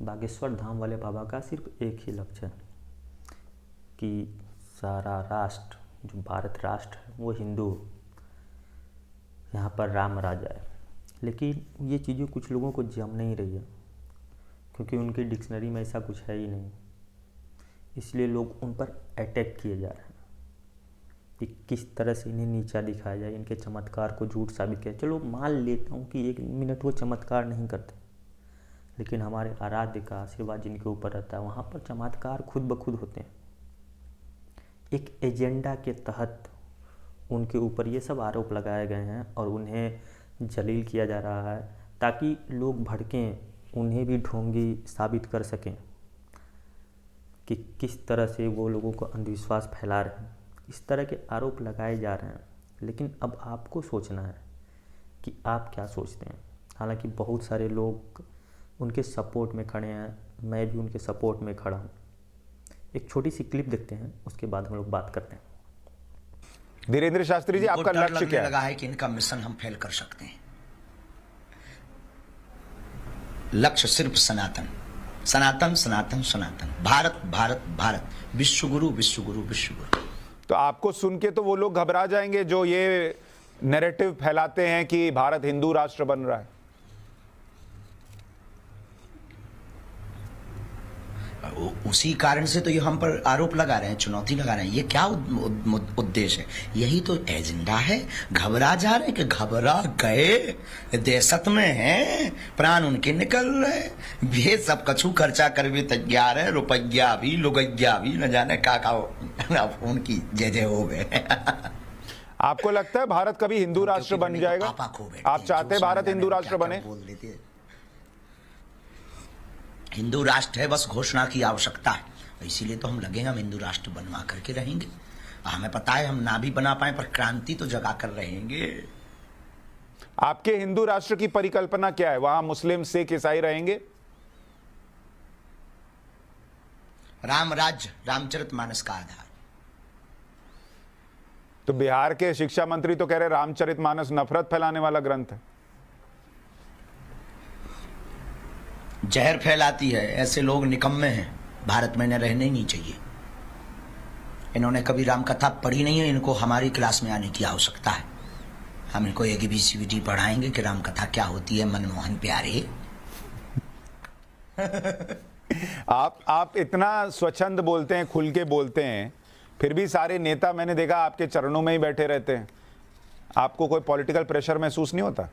बागेश्वर धाम वाले बाबा का सिर्फ एक ही लक्ष्य है कि सारा राष्ट्र, जो भारत राष्ट्र है वो हिंदू हो, यहाँ पर राम राज आए। लेकिन ये चीज़ें कुछ लोगों को जम नहीं रही है, क्योंकि उनकी डिक्शनरी में ऐसा कुछ है ही नहीं। इसलिए लोग उन पर अटैक किए जा रहे हैं कि किस तरह से इन्हें नीचा दिखाया जाए, इनके चमत्कार को झूठ साबित किया। चलो मान लेता हूँ कि एक मिनट वो चमत्कार नहीं करते, लेकिन हमारे आराध्य का आशीर्वाद जिनके ऊपर रहता है वहाँ पर चमत्कार खुद ब खुद होते हैं। एक एजेंडा के तहत उनके ऊपर ये सब आरोप लगाए गए हैं और उन्हें जलील किया जा रहा है ताकि लोग भड़कें, उन्हें भी ढोंगी साबित कर सकें कि किस तरह से वो लोगों को अंधविश्वास फैला रहे हैं। इस तरह के आरोप लगाए जा रहे हैं, लेकिन अब आपको सोचना है कि आप क्या सोचते हैं। हालांकि बहुत सारे लोग उनके सपोर्ट में खड़े हैं, मैं भी उनके सपोर्ट में खड़ा हूँ। एक छोटी सी क्लिप देखते हैं, उसके बाद हम लोग बात करते हैं। धीरेन्द्र शास्त्री जी, आपका लक्ष्य क्या है? लगा है कि इनका मिशन हम फेल कर सकते हैं। लक्ष्य सिर्फ सनातन, सनातन, सनातन, सनातन, भारत, भारत, भारत, विश्वगुरु, विश्वगुरु, विश्वगुरु। तो आपको सुन के तो वो लोग घबरा जाएंगे जो ये नैरेटिव फैलाते हैं कि भारत हिंदू राष्ट्र बन रहा है। उसी कारण से तो ये हम पर आरोप लगा रहे हैं, चुनौती लगा रहे हैं। ये क्या उद्देश्य है? यही तो एजेंडा है। घबरा जा रहे हैं कि घबरा गए, देशत में हैं, प्राण उनके निकल रहे। ये सब कछु खर्चा कर भी तैयार है, रुपया भी, लुगैया भी, न जाने का उनकी जय जय हो गए। आपको लगता है भारत कभी हिंदू राष्ट्र बन जाएगा? आप चाहते हैं भारत हिंदू राष्ट्र बने? बोल देते हिंदू राष्ट्र है, बस घोषणा की आवश्यकता है। इसीलिए तो हम लगे हैं, हम हिंदू राष्ट्र बनवा करके रहेंगे। हमें पता है हम ना भी बना पाए, पर क्रांति तो जगा कर रहेंगे। आपके हिंदू राष्ट्र की परिकल्पना क्या है? वहां मुस्लिम, सिख, ईसाई रहेंगे? राम राज्य, रामचरितमानस का आधार। तो बिहार के शिक्षा मंत्री तो कह रहे रामचरितमानस नफरत फैलाने वाला ग्रंथ है। जहर फैलाती है। ऐसे लोग निकम्मे हैं, भारत में न रहने ही नहीं चाहिए। इन्होंने कभी राम कथा पढ़ी नहीं है, इनको हमारी क्लास में आने की आवश्यकता है। हम इनको ABCD पढ़ाएंगे कि राम कथा क्या होती है। मनमोहन प्यारे आप इतना स्वच्छंद बोलते हैं, खुल के बोलते हैं, फिर भी सारे नेता मैंने देखा आपके चरणों में ही बैठे रहते हैं। आपको कोई पॉलिटिकल प्रेशर महसूस नहीं होता?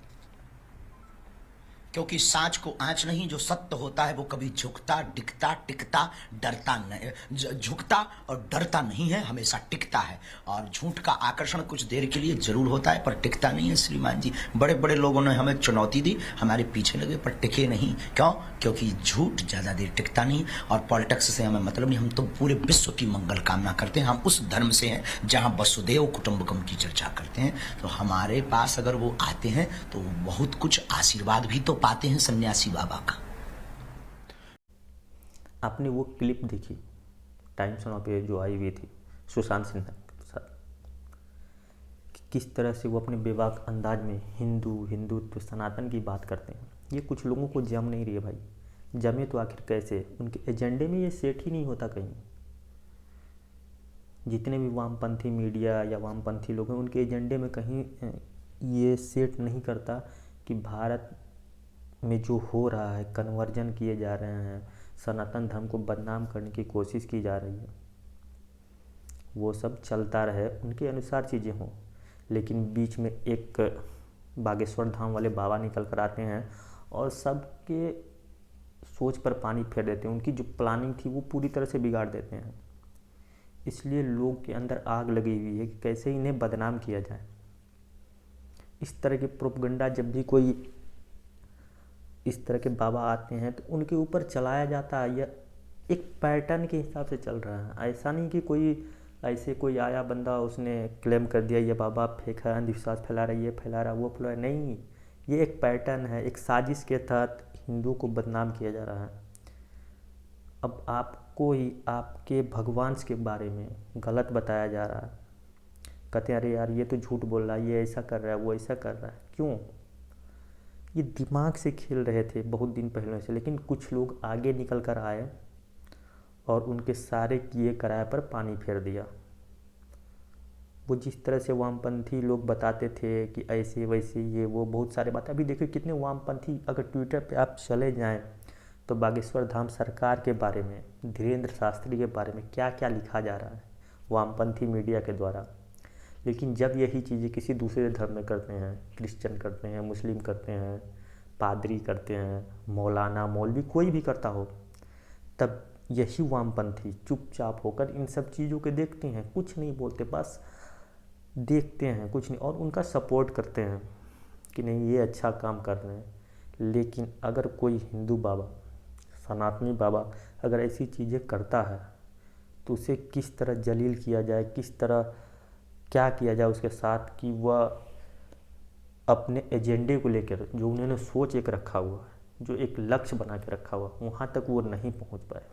क्योंकि सांच को आंच नहीं, जो सत्य होता है वो कभी झुकता, डिकता, टिकता, डरता नहीं। झुकता और डरता नहीं है, हमेशा टिकता है। और झूठ का आकर्षण कुछ देर के लिए जरूर होता है, पर टिकता नहीं है। श्रीमान जी, बड़े बड़े लोगों ने हमें चुनौती दी, हमारे पीछे लगे, पर टिके नहीं। क्यों? क्योंकि झूठ ज्यादा देर टिकता नहीं। और पॉलिटिक्स से हमें मतलब नहीं, हम तो पूरे विश्व की मंगल कामना करते हैं। हम उस धर्म से हैं जहां वसुदेव कुटुंबकम की चर्चा करते हैं। तो हमारे पास अगर वो आते हैं तो बहुत कुछ आशीर्वाद भी तो पाते हैं सन्यासी बाबा का। आपने वो क्लिप देखी टाइम्स ऑफ पे जो आई हुई थी सुशांत सिन्हा के साथ, किस तरह से वो अपने बेबाक अंदाज में हिंदुत्व, सनातन की बात करते हैं। ये कुछ लोगों को जम नहीं रही है भाई। जमे तो आखिर कैसे? उनके एजेंडे में ये सेट ही नहीं होता कहीं। जितने भी वामपंथी मीडिया या वामपंथी लोग हैं, उनके एजेंडे में कहीं ये सेट नहीं करता कि भारत में जो हो रहा है, कन्वर्जन किए जा रहे हैं, सनातन धर्म को बदनाम करने की कोशिश की जा रही है, वो सब चलता रहे, उनके अनुसार चीज़ें हों। लेकिन बीच में एक बागेश्वर धाम वाले बाबा निकल कर आते हैं और सबके सोच पर पानी फेर देते हैं। उनकी जो प्लानिंग थी वो पूरी तरह से बिगाड़ देते हैं। इसलिए लोग के अंदर आग लगी हुई है कि कैसे इन्हें बदनाम किया जाए। इस तरह के प्रोपगंडा जब भी कोई इस तरह के बाबा आते हैं तो उनके ऊपर चलाया जाता है। यह एक पैटर्न के हिसाब से चल रहा है। ऐसा नहीं कि कोई आया बंदा उसने क्लेम कर दिया ये बाबा फेक है, अंधविश्वास फैला रहा है, ये फैला रहा है, वो फैला रहा है। नहीं, ये एक पैटर्न है, एक साजिश के तहत हिंदू को बदनाम किया जा रहा है। अब आपको ही आपके भगवान के बारे में गलत बताया जा रहा है। कहते हैं अरे यार ये तो झूठ बोल रहा है, ये ऐसा कर रहा है, वो ऐसा कर रहा है। क्यों? ये दिमाग से खेल रहे थे बहुत दिन पहले से, लेकिन कुछ लोग आगे निकल कर आए और उनके सारे किए कराए पर पानी फेर दिया। वो जिस तरह से वामपंथी लोग बताते थे कि ऐसे वैसे ये वो बहुत सारे बातें, अभी देखिए कितने वामपंथी, अगर ट्विटर पे आप चले जाएं तो बागेश्वर धाम सरकार के बारे में, धीरेन्द्र शास्त्री के बारे में क्या क्या लिखा जा रहा है वामपंथी मीडिया के द्वारा। लेकिन जब यही चीज़ें किसी दूसरे धर्म में करते हैं, क्रिश्चियन करते हैं, मुस्लिम करते हैं, पादरी करते हैं, मौलाना मौलवी कोई भी करता हो, तब यही वामपंथी चुपचाप होकर इन सब चीज़ों के देखते हैं, कुछ नहीं बोलते, बस देखते हैं, कुछ नहीं, और उनका सपोर्ट करते हैं कि नहीं ये अच्छा काम कर रहे हैं। लेकिन अगर कोई हिंदू बाबा, सनातनी बाबा अगर ऐसी चीज़ें करता है तो उसे किस तरह जलील किया जाए, किस तरह क्या किया जाए उसके साथ कि वह अपने एजेंडे को लेकर जो उन्होंने सोच एक रखा हुआ है, जो एक लक्ष्य बना के रखा हुआ, वहाँ तक वो नहीं पहुँच पाए।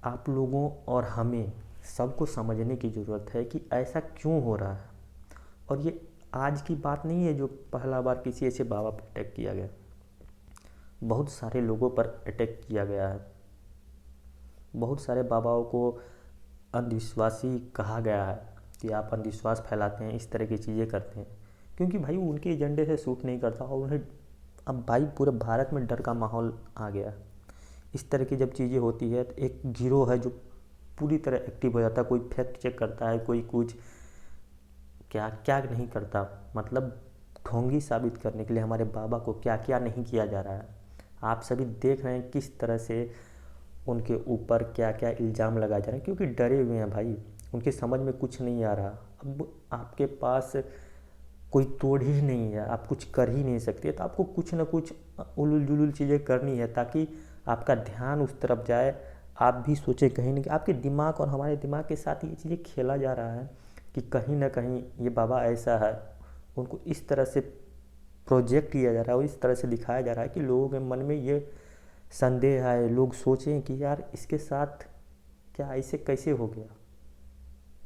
आप लोगों और हमें सबको समझने की ज़रूरत है कि ऐसा क्यों हो रहा है। और ये आज की बात नहीं है जो पहला बार किसी ऐसे बाबा पर अटैक किया गया, बहुत सारे लोगों पर अटैक किया गया है। बहुत सारे बाबाओं को अंधविश्वासी कहा गया है कि आप अंधविश्वास फैलाते हैं, इस तरह की चीज़ें करते हैं, क्योंकि भाई उनके एजेंडे से सूट नहीं करता और उन्हें अब भाई पूरे भारत में डर का माहौल आ गया है। इस तरह की जब चीज़ें होती है तो एक गिरोह है जो पूरी तरह एक्टिव हो जाता है, कोई फैक्ट चेक करता है, कोई कुछ क्या क्या नहीं करता, मतलब ढोंगी साबित करने के लिए हमारे बाबा को क्या क्या नहीं किया जा रहा है। आप सभी देख रहे हैं किस तरह से उनके ऊपर क्या क्या इल्ज़ाम लगाए जा रहे हैं, क्योंकि डरे हुए हैं भाई, उनके समझ में कुछ नहीं आ रहा। अब आपके पास कोई तोड़ ही नहीं है, आप कुछ कर ही नहीं सकते, तो आपको कुछ ना कुछ उलूल जुलूल चीज़ें करनी है ताकि आपका ध्यान उस तरफ जाए, आप भी सोचें कहीं ना, कि आपके दिमाग और हमारे दिमाग के साथ ये चीज़ें खेला जा रहा है कि कहीं ना कहीं ये बाबा ऐसा है, उनको इस तरह से प्रोजेक्ट किया जा रहा है और इस तरह से दिखाया जा रहा है कि लोगों के मन में ये संदेह है, लोग सोचें कि यार इसके साथ क्या ऐसे कैसे हो गया,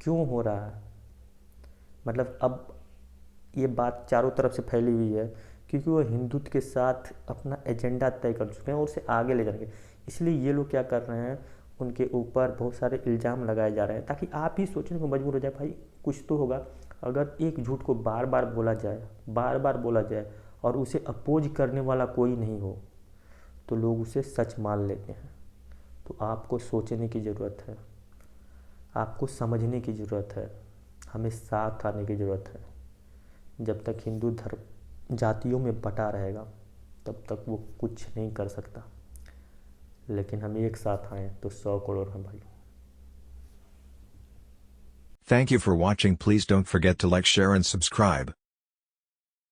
क्यों हो रहा है। मतलब अब ये बात चारों तरफ से फैली हुई है क्योंकि वो हिंदुत्व के साथ अपना एजेंडा तय कर चुके हैं और उसे आगे ले जाएंगे। इसलिए ये लोग क्या कर रहे हैं, उनके ऊपर बहुत सारे इल्ज़ाम लगाए जा रहे हैं ताकि आप ही सोचने को मजबूर हो जाए, भाई कुछ तो होगा। अगर एक झूठ को बार बार बोला जाए, बार बार बोला जाए और उसे अपोज करने वाला कोई नहीं हो तो लोग उसे सच मान लेते हैं। तो आपको सोचने की ज़रूरत है, आपको समझने की ज़रूरत है, हमें साथ आने की ज़रूरत है। जब तक हिंदू धर्म जातियों में बटा रहेगा तब तक वो कुछ नहीं कर सकता, लेकिन हम एक साथ आए तो 100 करोड़ हैं भाई। Thank you for watching. Please don't forget to like, share and subscribe.